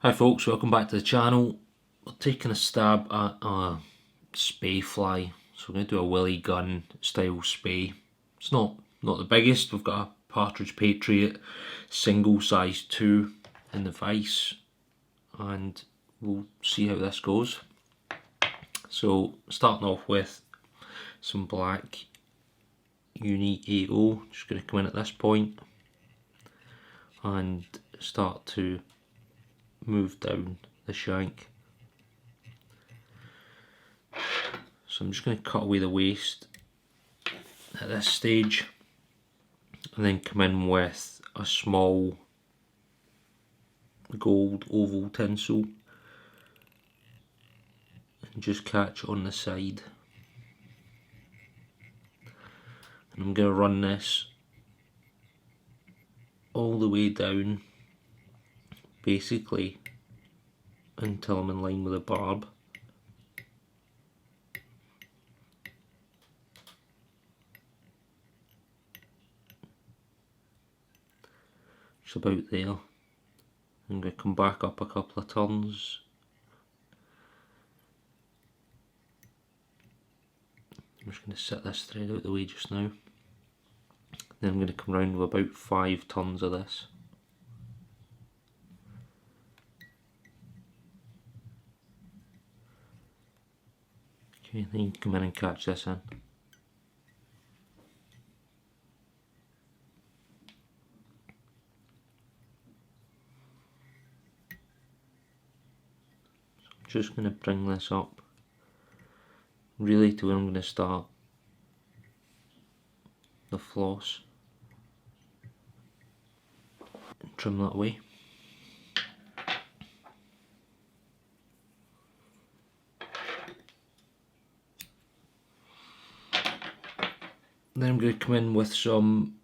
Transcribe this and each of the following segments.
Hi folks, welcome back to the channel. We're taking a stab at a spey fly. So we're going to do a Willie Gunn style spey. It's not the biggest. We've got a Partridge Patriot single size 2 in the vise, and we'll see how this goes. So starting off with some black Unique 8O. Just going to come in at this point and start to move down the shank. So I'm just going to cut away the waste at this stage and then come in with a small gold oval tinsel and just catch on the side. And I'm going to run this all the way down, basically until I'm in line with the barb. Just about there. I'm going to come back up a couple of turns. I'm just going to set this thread out the way just now. Then I'm going to come round with about 5 turns of this. Okay, then you can come in and catch this in. So I'm just going to bring this up really to where I'm going to start the floss and trim that away. Then I'm going to come in with some,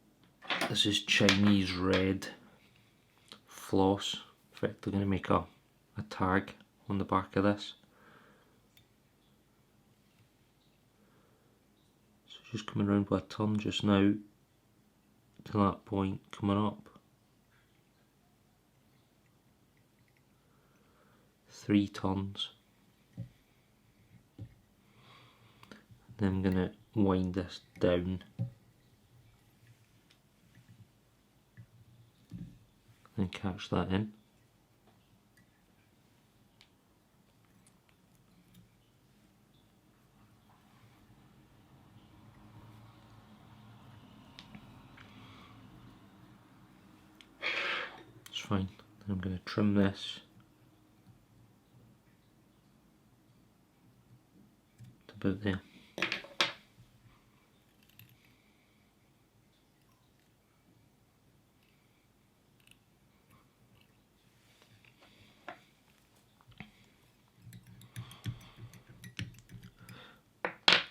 this is Chinese red floss. In fact, they're going to make a tag on the back of this. So just coming around with a turn just now to that point, coming up. 3 turns. Then I'm going to wind this down and catch that in. It's fine. Then I'm going to trim this to about there.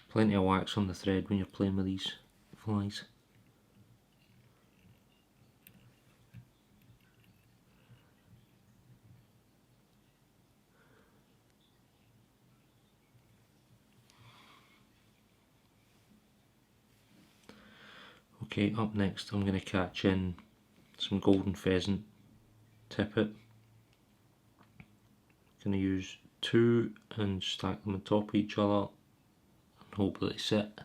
Plenty of wax on the thread when you're playing with these flies. Okay, up next I'm going to catch in some golden pheasant tippet. Going to use 2 and stack them on top of each other and hope that they sit.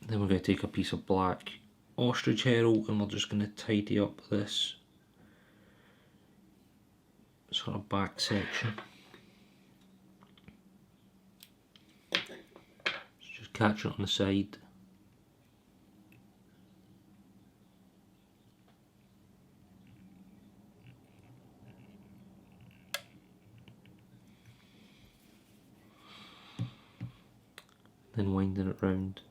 Then we're going to take a piece of black ostrich herl and we're just going to tidy up this sort of back section. So just catch it on the side then winding it round.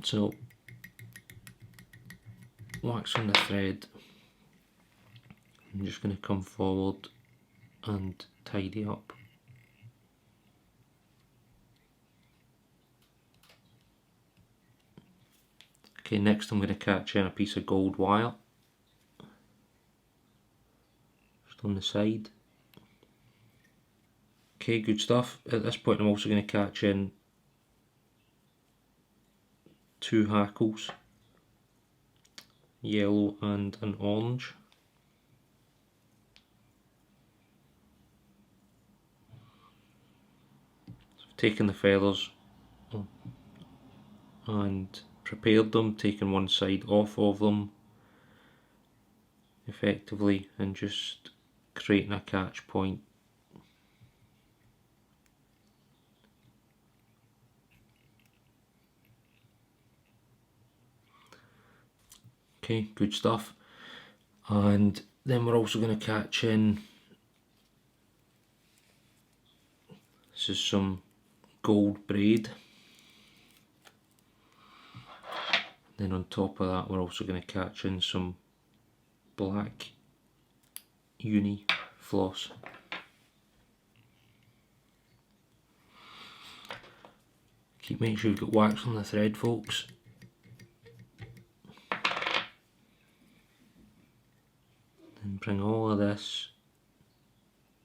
So, wax on the thread. I'm just going to come forward and tidy up. Okay, next I'm going to catch in a piece of gold wire, just on the side. Okay, good stuff. At this point I'm also going to catch in 2 hackles, yellow and an orange. So I've taken the feathers and prepared them, taken one side off of them effectively, and just creating a catch point. Okay, good stuff. And then we're also going to catch in, this is some gold braid. Then on top of that we're also going to catch in some black uni floss. Keep making sure you've got wax on the thread, folks. Then bring all of this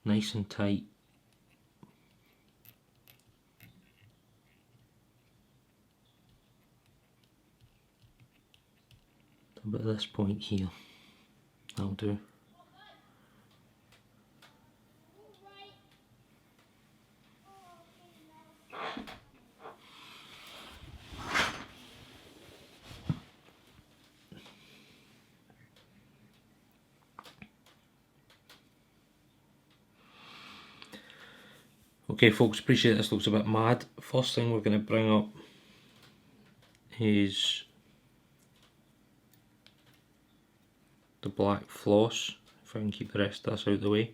nice and tight. About this point here, that'll do. Okay folks, appreciate this looks a bit mad. First thing we're going to bring up is the black floss, if I can keep the rest of this out of the way.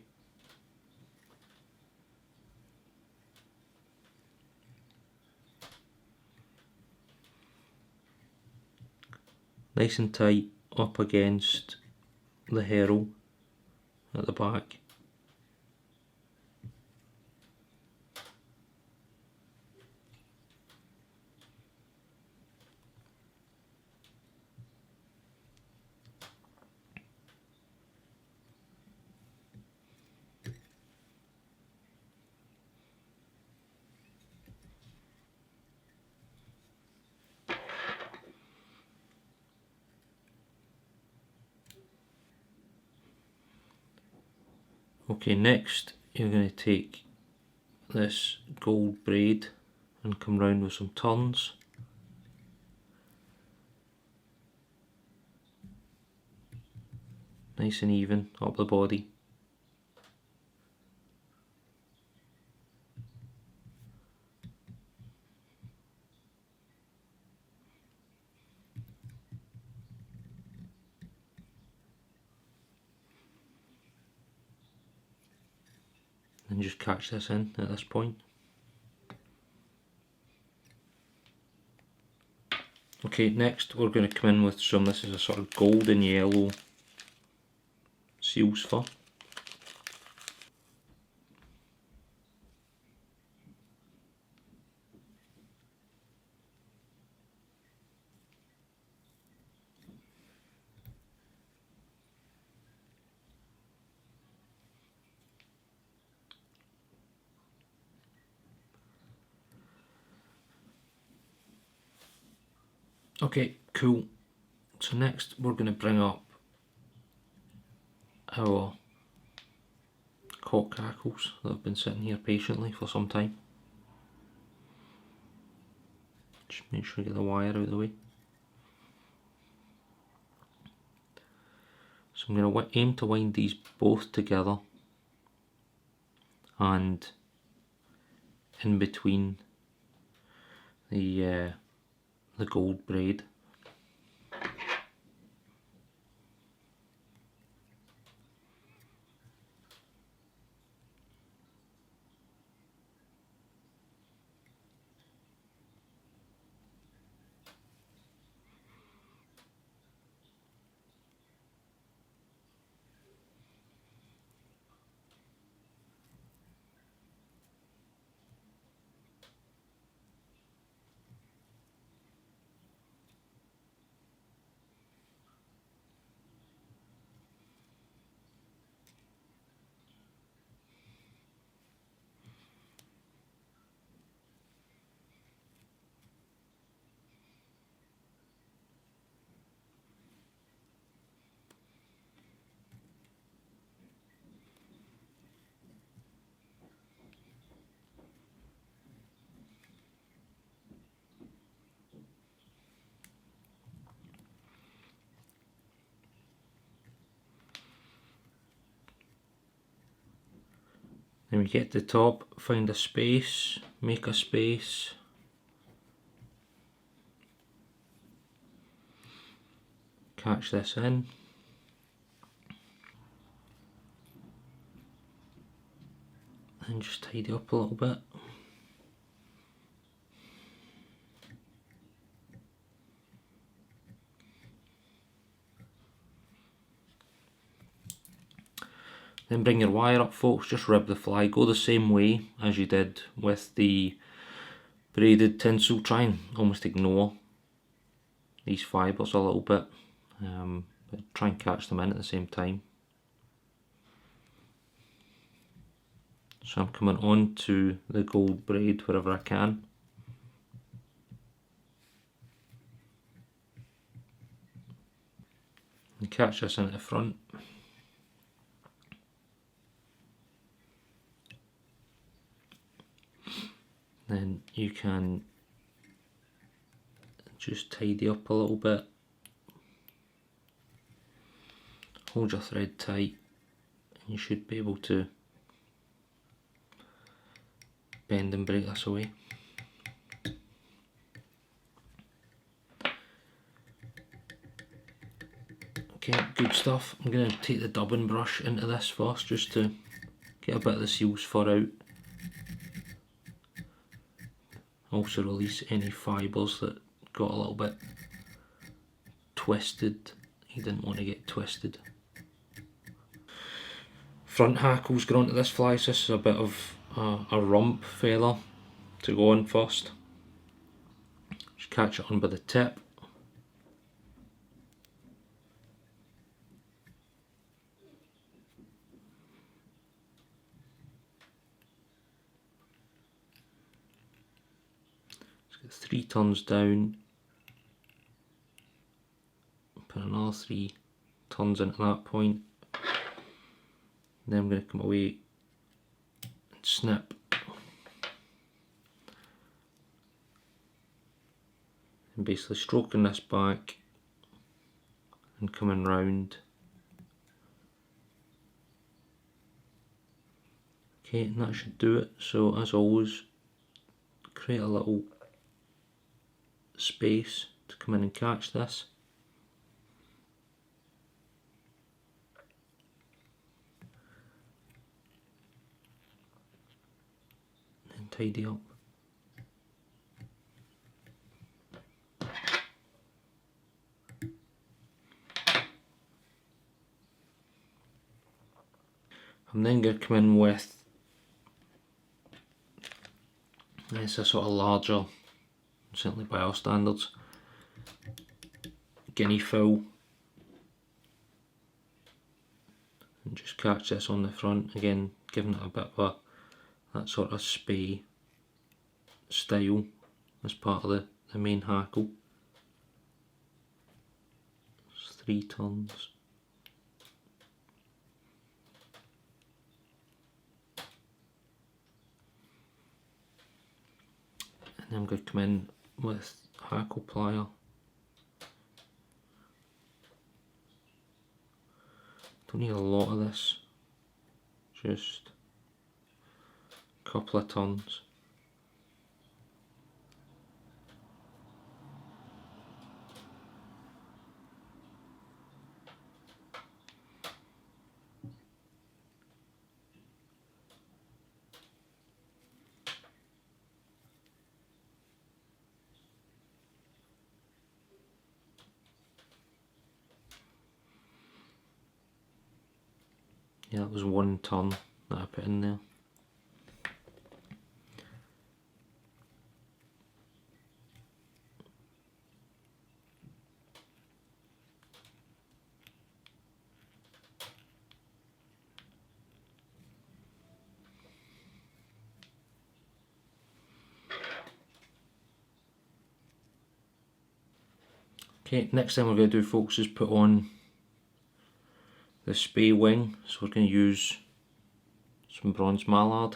Nice and tight up against the herl at the back. Okay, next you're going to take this gold braid and come round with some turns. Nice and even up the body. And just catch this in at this point. Okay, next we're going to come in with some, this is a sort of golden yellow seal's fur. Okay, cool. So next we're going to bring up our cock hackles that have been sitting here patiently for some time. Just make sure I get the wire out of the way. So I'm going to aim to wind these both together and in between the gold braid. Then we get to the top, find a space, make a space, catch this in, and just tidy up a little bit. Then bring your wire up, folks, just rib the fly, go the same way as you did with the braided tinsel. Try and almost ignore these fibres a little bit, but try and catch them in at the same time. So I'm coming on to the gold braid wherever I can. And catch this in at the front. Then you can just tidy up a little bit, hold your thread tight, and you should be able to bend and break this away. Okay, good stuff. I'm going to take the dubbing brush into this first just to get a bit of the seal's fur out. Also release any fibres that got a little bit twisted. You didn't want to get twisted. Front hackles go onto this fly, so this is a bit of a rump feather to go on first. Just catch it on by the tip. Let's get 3 turns down. Put another 3 turns into that point. Then I'm going to come away and snip. And basically stroking this back and coming round. Okay, and that should do it. So as always, create a little space to come in and catch this. And tidy up. I'm then going to come in with it's a sort of larger, certainly by our standards, Guinea fowl, and just catch this on the front, again giving it a bit of that sort of spey style as part of the main hackle. It's 3 turns. then I'm going to come in with hackle plier. Don't need a lot of this, just a couple of turns. Yeah, that was one turn that I put in there. Okay, next thing we're going to do, folks, is put on the spey wing. So we're going to use some bronze mallard.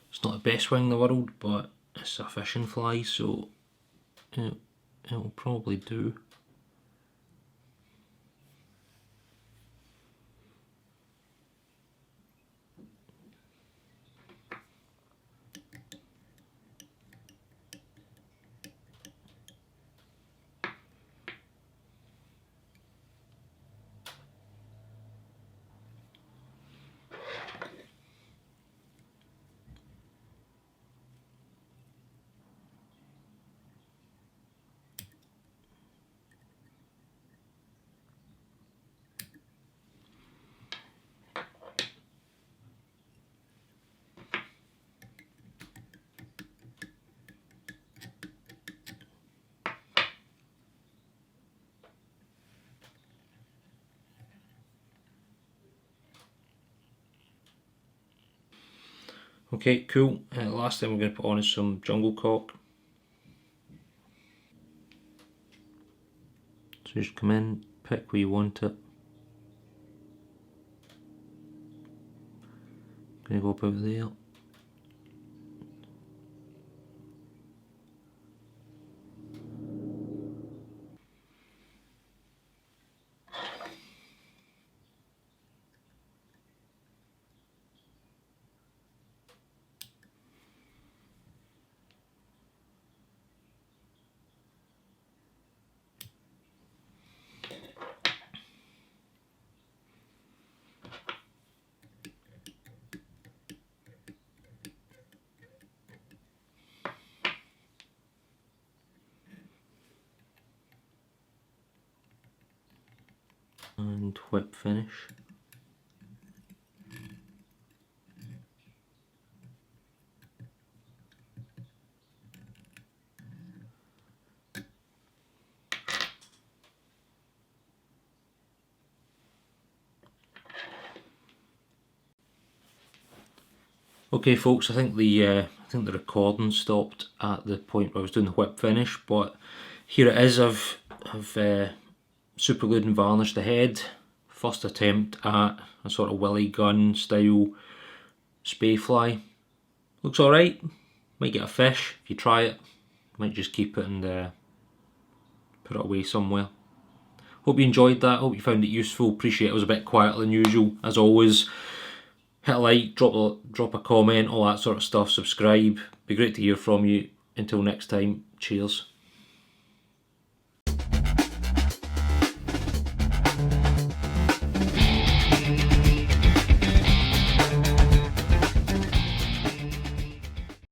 It's not the best wing in the world, but it's a fishing fly, so it'll probably do. Okay, cool. Last thing we're going to put on is some jungle cock. So just come in, pick where you want it. Going to go about there. And whip finish. Okay, folks, I think the recording stopped at the point where I was doing the whip finish, but here it is. I've super glued and varnished the head. First attempt at a sort of Willie Gunn style spey fly. Looks alright. Might get a fish if you try it. Might just keep it and put it away somewhere. Hope you enjoyed that. Hope you found it useful. Appreciate it was a bit quieter than usual. As always, hit a like, drop a comment, all that sort of stuff. Subscribe. Be great to hear from you. Until next time, cheers.